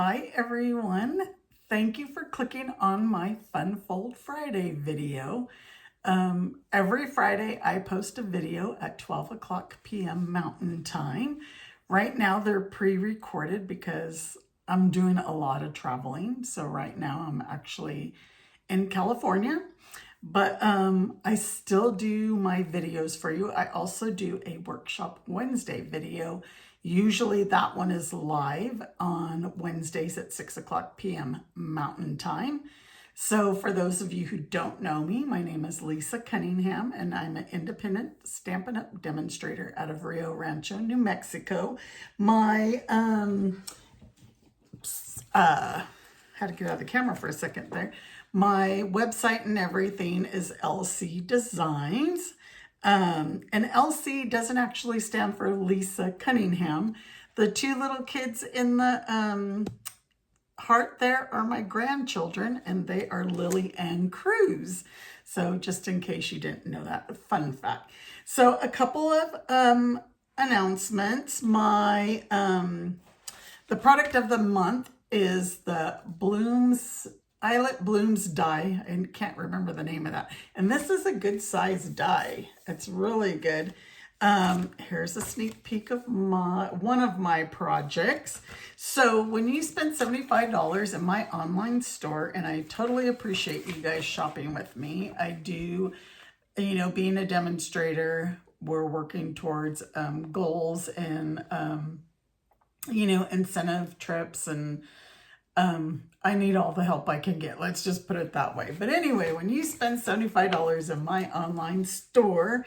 Hi everyone. Thank you for clicking on my Fun Fold Friday video. Every Friday I post a video at 12 o'clock p.m. Mountain Time. Right now they're pre-recorded because I'm doing a lot of traveling. So right now I'm actually in California, but I still do my videos for you. I also do a Workshop Wednesday video. Usually that one is live on Wednesdays at 6 o'clock p.m. Mountain Time. So for those of you who don't know me, my name is Lisa Cunningham, and I'm an independent Stampin' Up! Demonstrator out of Rio Rancho, New Mexico. My, had to get out of the camera for a second there. My website and everything is LC Designs. And LC doesn't actually stand for Lisa Cunningham. The two little kids in the heart there are my grandchildren, and they are Lily and Cruz. So just in case you didn't know that, fun fact. So a couple of announcements. My the product of the month is the Eyelet Blooms die. I can't remember the name of that. And this is a good size die. It's really good. Here's a sneak peek of one of my projects. So when you spend $75 in my online store, and I totally appreciate you guys shopping with me. I do, being a demonstrator, we're working towards goals and, incentive trips, and I need all the help I can get. Let's just put it that way. But anyway, when you spend $75 in my online store,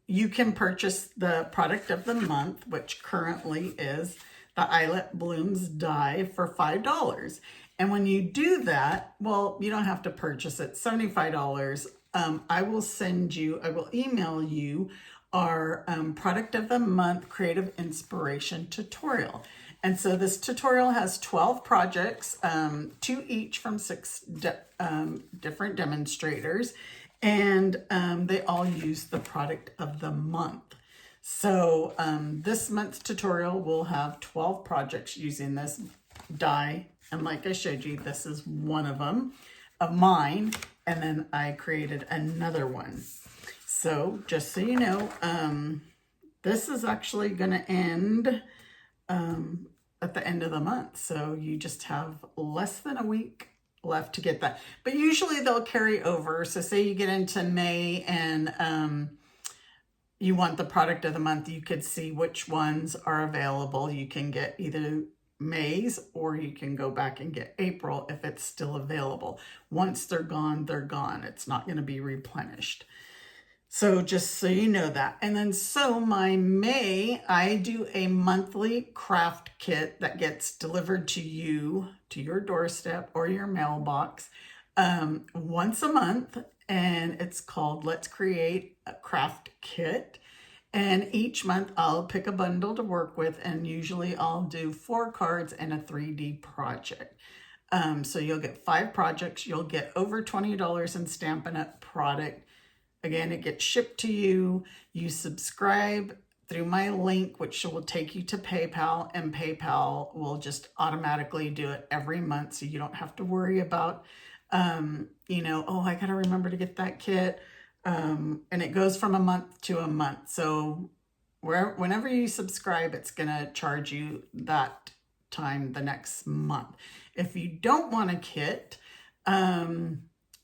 you can purchase the product of the month, which currently is the Eyelet Blooms die for $5. And when you do that, well, you don't have to purchase it. $75. I will email you our product of the month creative inspiration tutorial. And so this tutorial has 12 projects, 2 each from 6 different demonstrators, and they all use the product of the month. So this month's tutorial will have 12 projects using this die, and like I showed you, this is one of them, of mine, and then I created another one. So just so you know, this is actually going to end at the end of the month. So you just have less than a week left to get that. But usually they'll carry over. So say you get into May and you want the product of the month, you could see which ones are available. You can get either May's, or you can go back and get April if it's still available. Once they're gone, they're gone. It's not going to be replenished. So just so you know that. And then so my May, I do a monthly craft kit that gets delivered to you, to your doorstep or your mailbox once a month. And it's called Let's Create a Craft Kit. And each month I'll pick a bundle to work with, and usually I'll do 4 cards and a 3D project. So you'll get 5 projects. You'll get over $20 in Stampin' Up! Product. Again, it gets shipped to you. You subscribe through my link, which will take you to PayPal, and PayPal will just automatically do it every month. So you don't have to worry about, oh, I got to remember to get that kit. And it goes from a month to a month. So whenever you subscribe, it's going to charge you that time the next month. If you don't want a kit,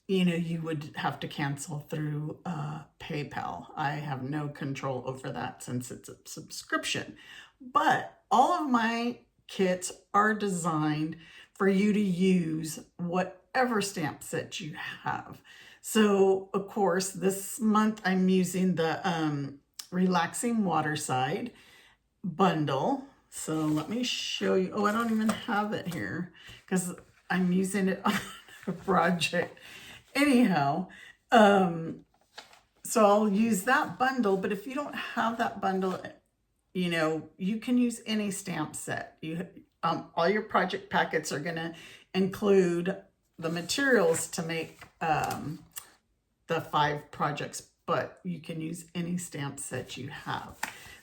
you would have to cancel through PayPal. I have no control over that since it's a subscription. But all of my kits are designed for you to use whatever stamp set you have. So, of course, this month I'm using the Relaxing Waterside bundle. So let me show you. Oh, I don't even have it here because I'm using it on a project. Anyhow, so I'll use that bundle, but if you don't have that bundle, you can use any stamp set. All your project packets are going to include the materials to make the 5 projects, but you can use any stamp set you have.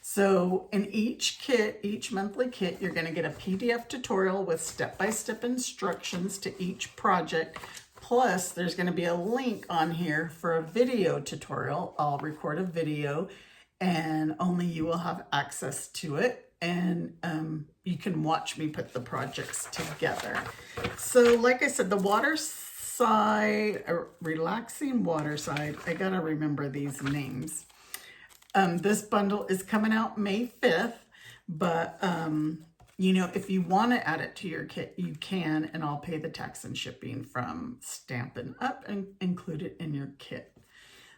So in each kit, each monthly kit, you're going to get a PDF tutorial with step-by-step instructions to each project. Plus, there's going to be a link on here for a video tutorial. I'll record a video and only you will have access to it. And you can watch me put the projects together. So like I said, the water side, relaxing water side, I got to remember these names. This bundle is coming out May 5th, but, you know, if you want to add it to your kit, you can, and I'll pay the tax and shipping from Stampin' Up and include it in your kit.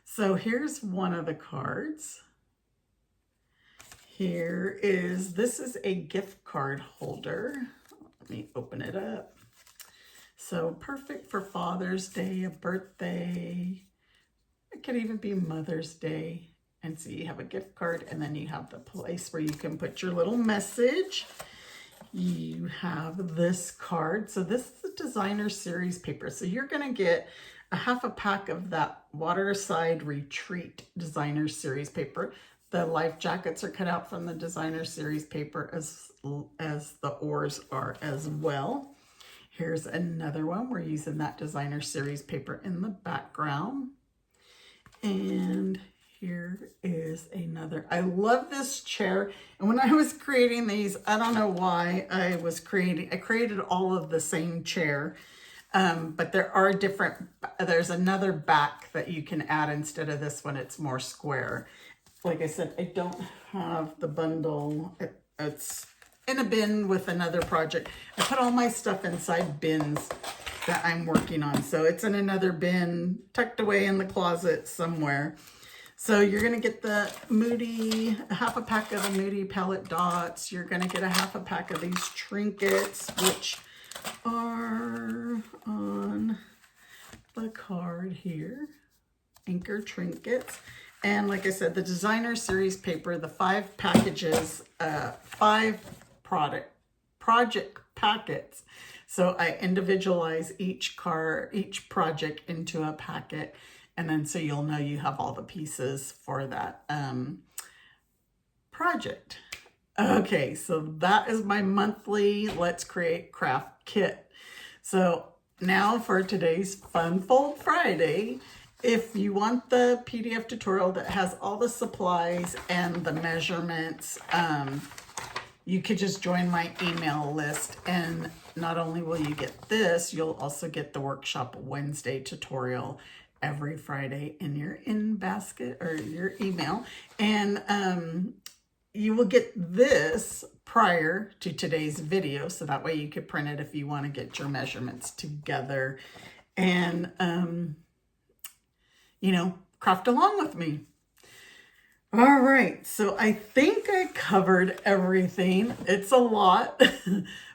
So here's one of the cards. This is a gift card holder. Let me open it up. So perfect for Father's Day, a birthday. It could even be Mother's Day. And so you have a gift card, and then you have the place where you can put your little message. You have this card. So this is a designer series paper. So you're going to get a half a pack of that Waterside Retreat designer series paper. The life jackets are cut out from the designer series paper as the oars are as well. Here's another one. We're using that designer series paper in the background. And here is another. I love this chair. And when I was creating these, I don't know why I created all of the same chair. But there are there's another back that you can add instead of this one. It's more square. Like I said, I don't have the bundle. It's in a bin with another project. I put all my stuff inside bins that I'm working on. So it's in another bin tucked away in the closet somewhere. So you're going to get the half a pack of the Moody palette dots. You're going to get a half a pack of these trinkets, which are on the card here. Anchor trinkets. And like I said, the designer series paper, the 5 packages, 5 project packets. So I individualize each project into a packet. And then so you'll know you have all the pieces for that project. Okay, so that is my monthly Let's Create Craft kit. So now for today's Fun Fold Friday, if you want the PDF tutorial that has all the supplies and the measurements, you could just join my email list. And not only will you get this, you'll also get the Workshop Wednesday tutorial every Friday in your basket or your email. And you will get this prior to today's video. So that way you could print it if you want to get your measurements together and, you know, craft along with me. All right. So I think I covered everything. It's a lot,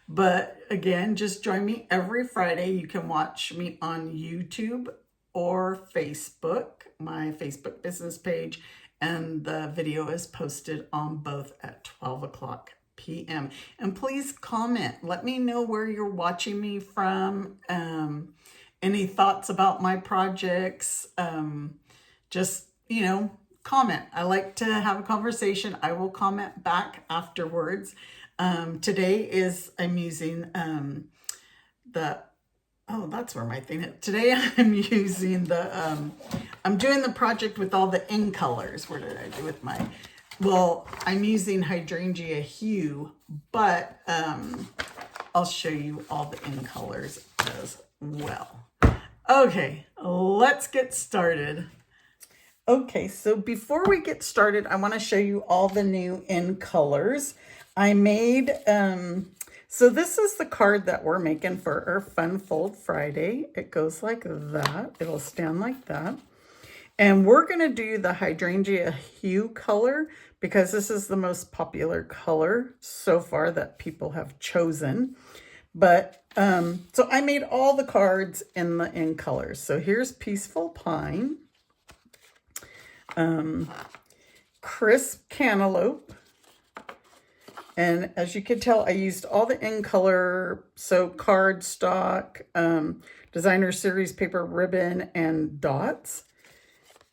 but again, just join me every Friday. You can watch me on YouTube or Facebook, my Facebook business page, and the video is posted on both at 12 o'clock p.m. And please comment. Let me know where you're watching me from. Any thoughts about my projects? Just, you know, comment. I like to have a conversation. I will comment back afterwards. Today I'm using that's where my thing is. Today I'm using I'm doing the project with all the in colors. Where did I do with I'm using Hydrangea Hue, but I'll show you all the in colors as well. Okay, let's get started. Okay, so before we get started, I want to show you all the new in colors. I made, so this is the card that we're making for our Fun Fold Friday. It goes like that. It'll stand like that. And we're going to do the Hydrangea Hue color because this is the most popular color so far that people have chosen. But, so I made all the cards in the in colors. So here's Peaceful Pine, Crisp Cantaloupe. And as you can tell, I used all the in color, so cardstock, designer series paper, ribbon, and dots.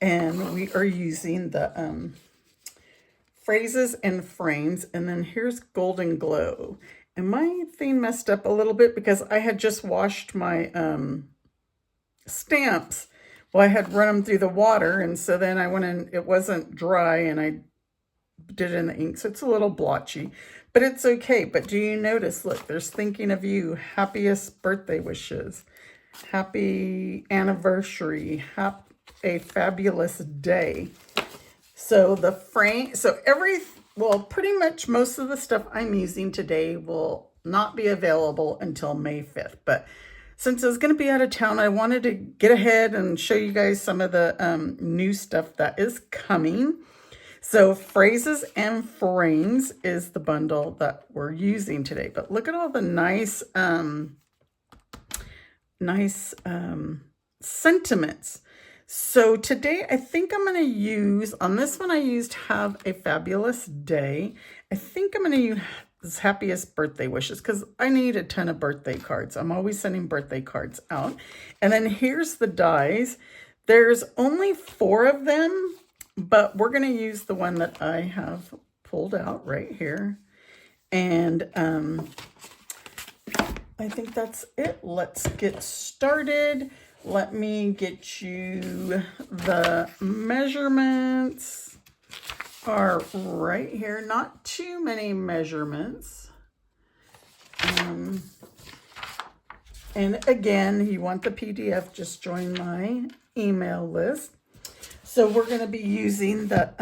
And we are using the Phrases and Frames, and then here's Golden Glow. And my thing messed up a little bit because I had just washed my stamps. Well, I had run them through the water, and so then I went in, it wasn't dry, and I did it in the ink, so it's a little blotchy, but it's okay. But do you notice, look, there's thinking of you, happiest birthday wishes, happy anniversary, a fabulous day. So the frame, so well, pretty much most of the stuff I'm using today will not be available until May 5th. But since I was going to be out of town, I wanted to get ahead and show you guys some of the new stuff that is coming. So Phrases and Frames is the bundle that we're using today. But look at all the nice, sentiments. So today I think I'm going to use, on this one I used Have a Fabulous Day. I think I'm going to use Happiest Birthday Wishes because I need a ton of birthday cards. I'm always sending birthday cards out. And then here's the dies. There's only 4 of them, but we're going to use the one that I have pulled out right here. And I think that's it. Let's get started. Let me get you the measurements are right here. Not too many measurements. And again, you want the PDF, just join my email list. So we're going to be using the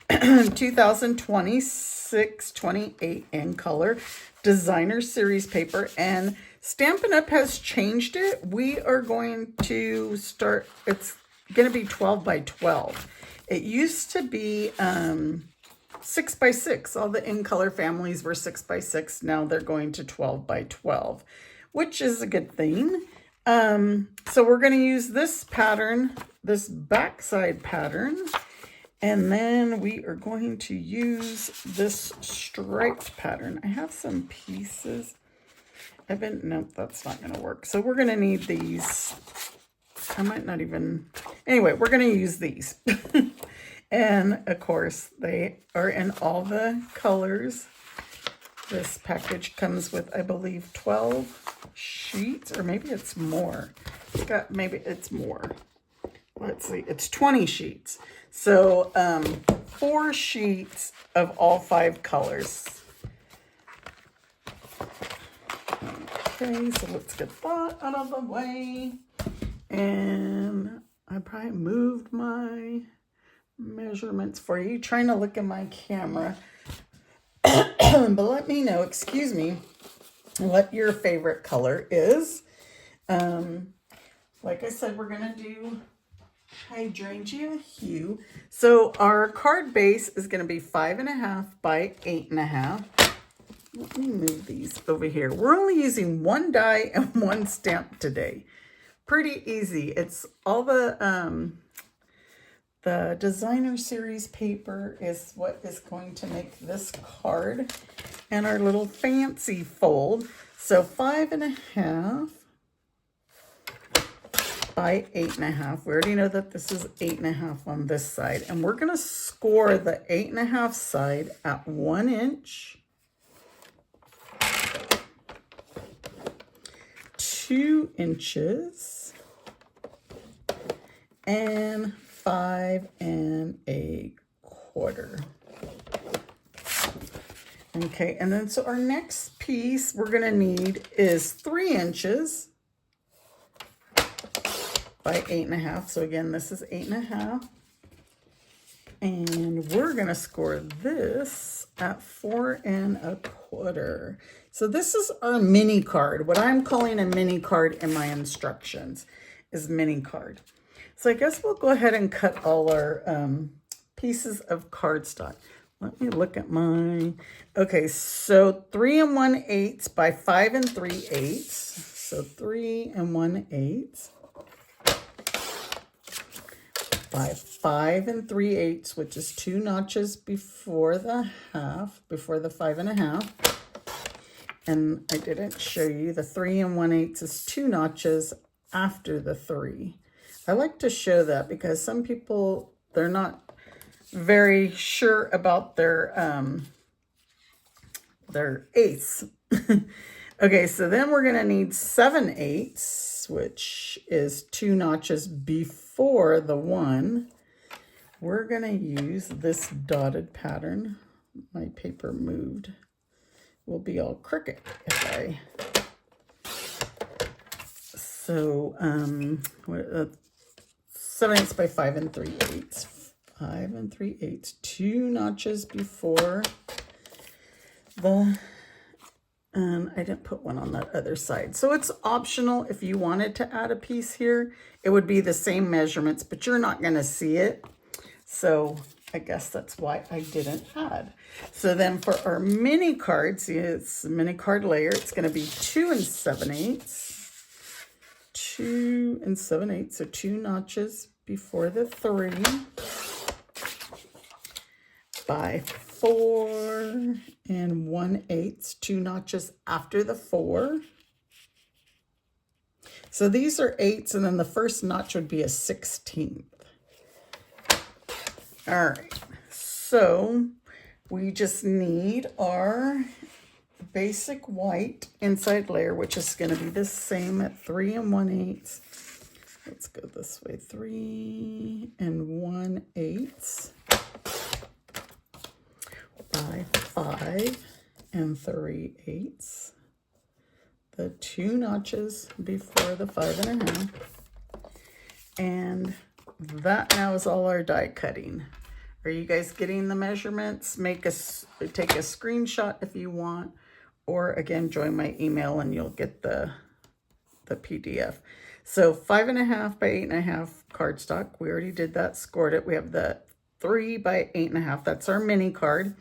2026-28 in color designer series paper, and Stampin' Up! Has changed it. We are going to start, it's going to be 12 by 12. It used to be 6 by 6. All the in color families were 6 by 6. Now they're going to 12 by 12, which is a good thing. So we're going to use this pattern, this backside pattern, and then we are going to use this striped pattern. I have some pieces. Nope, that's not going to work. So we're going to need these. I might not even, anyway, we're going to use these. And of course, they are in all the colors. This package comes with, I believe, 12 sheets, or maybe it's more. Maybe it's more. Let's see, it's 20 sheets. So 4 sheets of all 5 colors. Okay, so let's get that out of the way. And I probably moved my measurements for you. Trying to look at my camera. But let me know, excuse me, what your favorite color is. Like I said, we're going to do hydrangea hue. So our card base is going to be 5.5 by 8.5. Let me move these over here. We're only using 1 die and 1 stamp today. Pretty easy. It's all the designer series paper is what is going to make this card and our little fancy fold. So 5.5 by 8.5. We already know that this is 8.5 on this side, and we're going to score the 8.5 side at 1 inch, 2 inches, and 5 1/4. Okay, and then so our next piece we're going to need is 3 inches by 8.5. So again, this is 8.5. And we're going to score this at 4 1/4. So this is our mini card. What I'm calling a mini card in my instructions is mini card. So I guess we'll go ahead and cut all our pieces of cardstock. Let me look at my, okay, so 3 1/8 by 5 3/8. So 3 1/8 by 5 3/8, which is 2 notches before the half, before the 5.5. And I didn't show you the 3 1/8 is 2 notches after the 3. I like to show that because some people, they're not very sure about their eighths. Okay, so then we're going to need 7/8, which is 2 notches before the 1. We're going to use this dotted pattern. My paper moved. Will be all crooked if I... So, 7/8 by 5 3/8. 5 3/8, 2 notches before the... And I didn't put one on that other side. So it's optional if you wanted to add a piece here. It would be the same measurements, but you're not going to see it. So I guess that's why I didn't add. So then for our mini cards, it's a mini card layer. It's going to be 2 7/8. 2 7/8. So 2 notches before the 3 by 4 1/8, 2 notches after the 4. So these are 8s, and then the first notch would be a 16th. All right, so we just need our basic white inside layer, which is going to be the same at 3 1/8. Let's go this way, 3 1/8. By 5 3/8, the 2 notches before the 5 1/2, and that now is all our die cutting. Are you guys getting the measurements? Take a screenshot if you want, or again, join my email and you'll get the PDF. So 5 1/2 by 8 1/2 cardstock. We already did that, scored it. We have the 3 by 8 1/2. That's our mini card.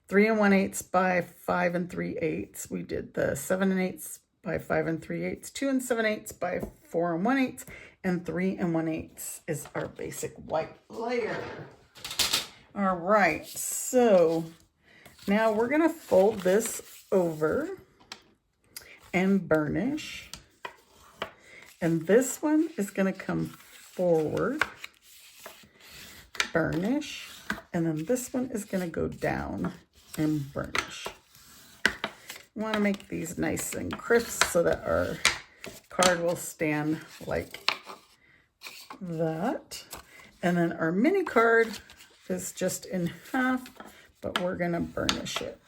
3 1/8 by 5 3/8. We did the 7 1/8 by 5 3/8. 2 7/8 by 4 1/8. And 3 1/8 is our basic white layer. All right, so now we're going to fold this over and burnish. And this one is going to come forward, burnish, and then this one is going to go down and burnish. We want to make these nice and crisp so that our card will stand like that. And then our mini card is just in half, but we're going to burnish it.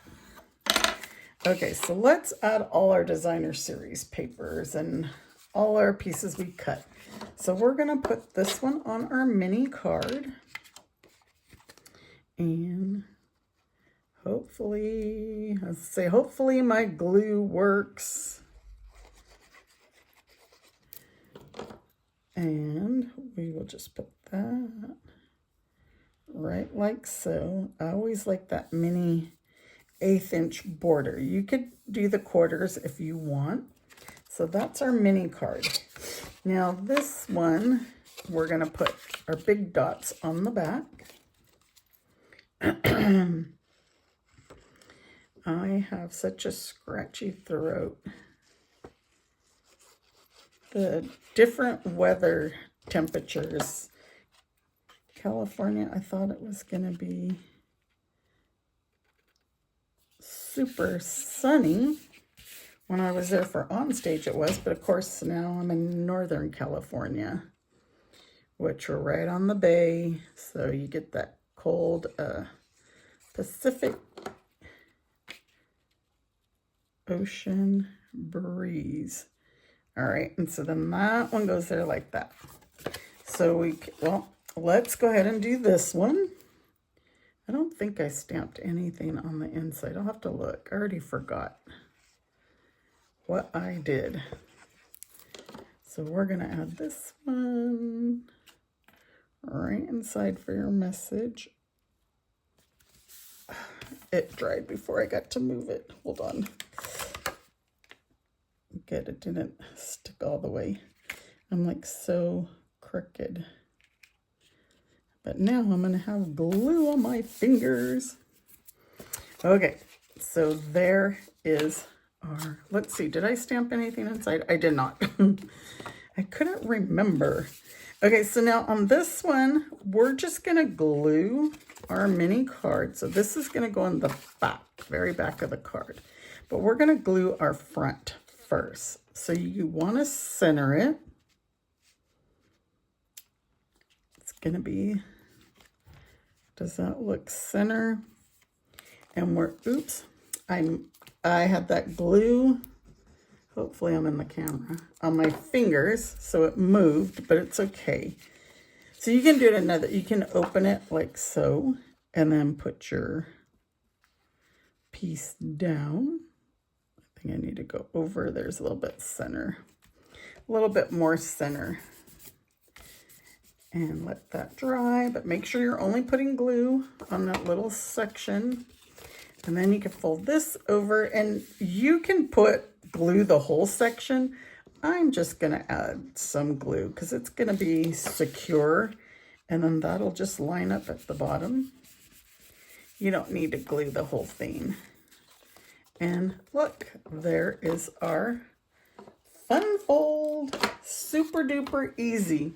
Okay, so let's add all our designer series papers and all our pieces we cut. So we're going to put this one on our mini card. And hopefully, let's say hopefully my glue works. And we will just put that right like so. I always like that mini 1/8 inch border. You could do the quarters if you want. So that's our mini card. Now this one, we're going to put our big dots on the back. I have such a scratchy throat. The different weather temperatures. California, I thought it was going to be super sunny. When I was there for on stage it was, but of course now I'm in Northern California, which we're right on the bay, so you get that cold Pacific Ocean breeze. All right, and so then that one goes there like that. So let's go ahead and do this one. I don't think I stamped anything on the inside. I'll have to look. I already forgot what I did. So we're going to add this one right inside for your message. It dried before I got to move it. Hold on. Good, it didn't stick all the way. I'm like so crooked. But now I'm going to have glue on my fingers. Okay, so there is our, let's see, did I stamp anything inside? I did not. I couldn't remember. Okay, so now on this one, we're just going to glue our mini card. So this is going to go in the back, very back of the card. But we're going to glue our front first. So you want to center it. It's going to be, does that look center? And we're, oops, I had that glue, hopefully I'm in the camera, on my fingers, so it moved, but it's okay. So you can do it another, you can open it like so, and then put your piece down. I think I need to go over, there's a little bit center, a little bit more center. And let that dry, but make sure you're only putting glue on that little section. And then you can fold this over, and you can glue the whole section. I'm just gonna add some glue because it's gonna be secure, and then that'll just line up at the bottom. You don't need to glue the whole thing. And look, there is our fun fold. Super duper easy.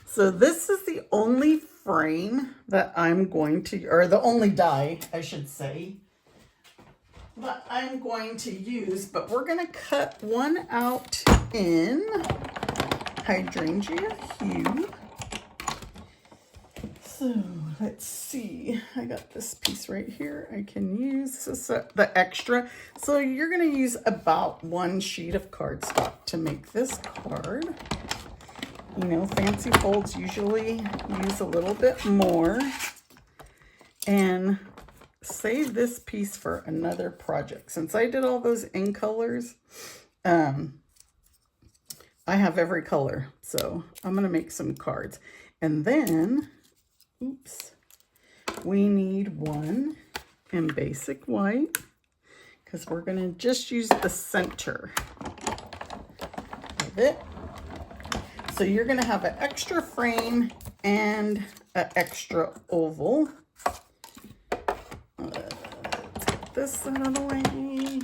So this is the only frame that I'm going to, or the only die, I should say, that I'm going to use, but we're going to cut one out in hydrangea hue. So let's see, I got this piece right here I can use. This is the extra. So you're going to use about 1 sheet of cardstock to make this card. You know, fancy folds usually use a little bit more. And save this piece for another project. Since I did all those in colors, I have every color. So I'm going to make some cards. And then, oops, we need one in basic white because we're going to just use the center of it. So you're going to have an extra frame and an extra oval. Let's get this out of the way.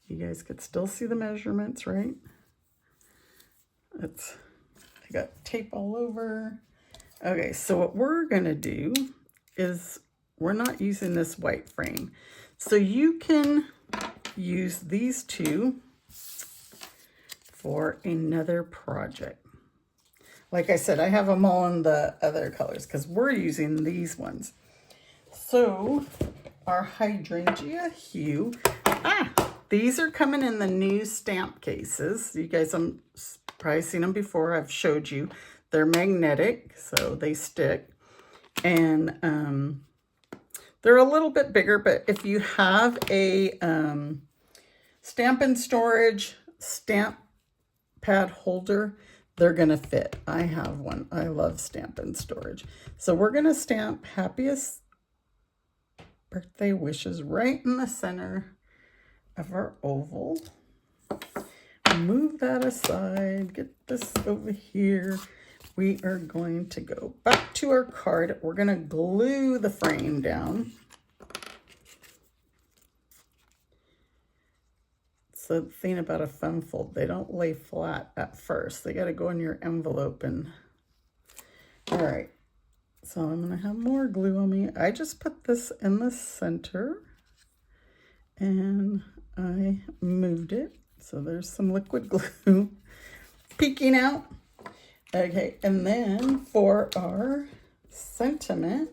You guys could still see the measurements, right? I got tape all over. Okay, so what we're going to do is we're not using this white frame. So you can use these two for another project. Like I said, I have them all in the other colors because we're using these ones. So our hydrangea hue, these are coming in the new stamp cases. You guys, I'm probably seen them before. I've showed you. They're magnetic, so they stick. And they're a little bit bigger, but if you have a Stampin' Storage stamp pad holder, they're gonna fit. I have one. I love Stampin' Storage. So we're gonna stamp happiest birthday wishes right in the center of our oval. Move that aside, get this over here. We are going to go back to our card. We're gonna glue the frame down. So the thing about a fun fold, they don't lay flat at first. They got to go in your envelope. And all right, so I'm going to have more glue on me. I just put this in the center and I moved it. So there's some liquid glue peeking out. Okay, and then for our sentiment,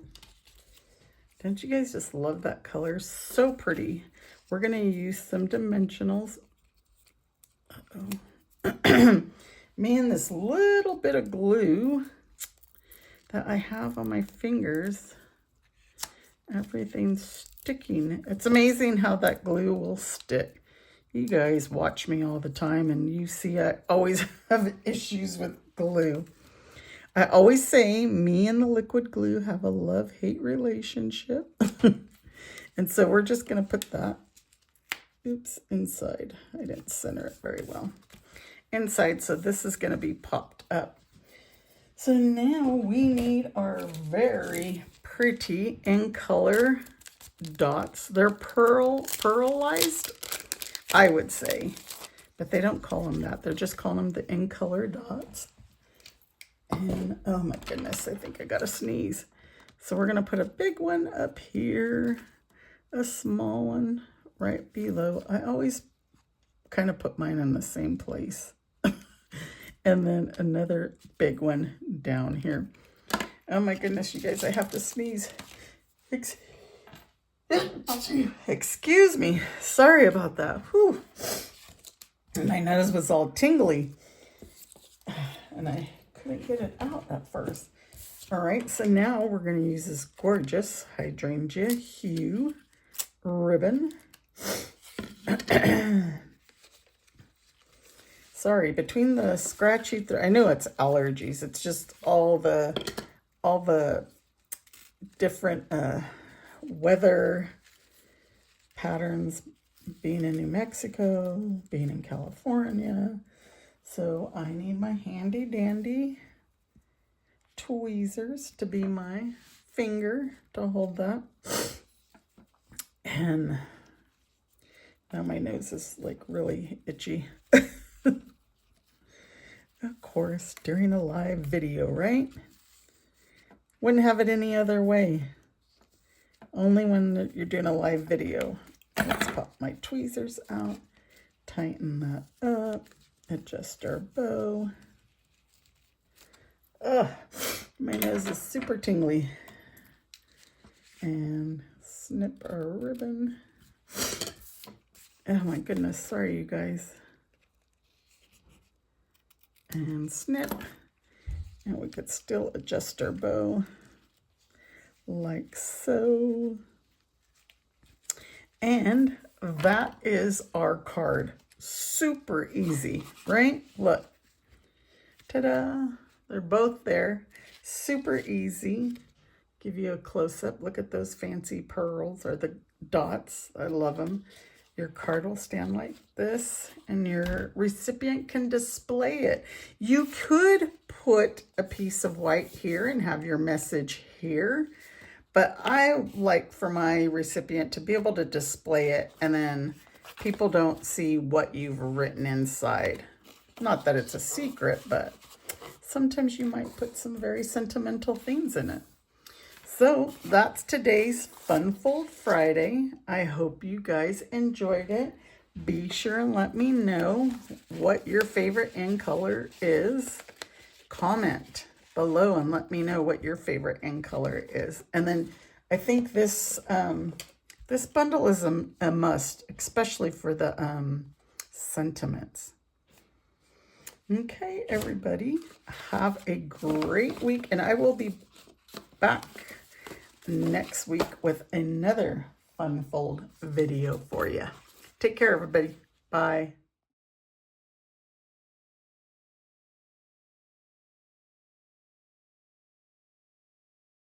don't you guys just love that color? So pretty. We're going to use some dimensionals. Man, this little bit of glue that I have on my fingers, everything's sticking. It's amazing how that glue will stick. You guys watch me all the time and you see I always have issues with glue. I always say me and the liquid glue have a love-hate relationship. And so we're just going to put that, oops, inside. I didn't center it very well. Inside, so this is going to be popped up. So now we need our very pretty in color dots. They're pearlized, I would say, but they don't call them that. They're just calling them the in color dots. And oh my goodness, I think I got to sneeze. So we're going to put a big one up here, a small one right below. I always kind of put mine in the same place. And then another big one down here. Oh my goodness, you guys, I have to sneeze. Excuse me. Sorry about that. Whew. My nose was all tingly. And I couldn't get it out at first. All right, so now we're going to use this gorgeous hydrangea hue ribbon. Sorry, between the scratchy throat, I know it's allergies. It's just all the different weather patterns, being in New Mexico, being in California. So I need my handy dandy tweezers to be my finger to hold that. And now my nose is like really itchy. Of course, during a live video, right? Wouldn't have it any other way. Only when you're doing a live video. Let's pop my tweezers out, tighten that up, adjust our bow. Ugh, my nose is super tingly. And snip our ribbon. Oh my goodness, sorry you guys. And snip. And we could still adjust our bow like so. And that is our card. Super easy, right? Look. Ta-da! They're both there. Super easy. Give you a close-up. Look at those fancy pearls or the dots. I love them. Your card will stand like this, and your recipient can display it. You could put a piece of white here and have your message here, but I like for my recipient to be able to display it, and then people don't see what you've written inside. Not that it's a secret, but sometimes you might put some very sentimental things in it. So that's today's Funfold Friday. I hope you guys enjoyed it. Be sure and let me know what your favorite end color is. Comment below and let me know what your favorite end color is. And then I think this this bundle is a must, especially for the sentiments. Okay, everybody, have a great week, and I will be back next week with another Funfold video for you. Take care, everybody. Bye.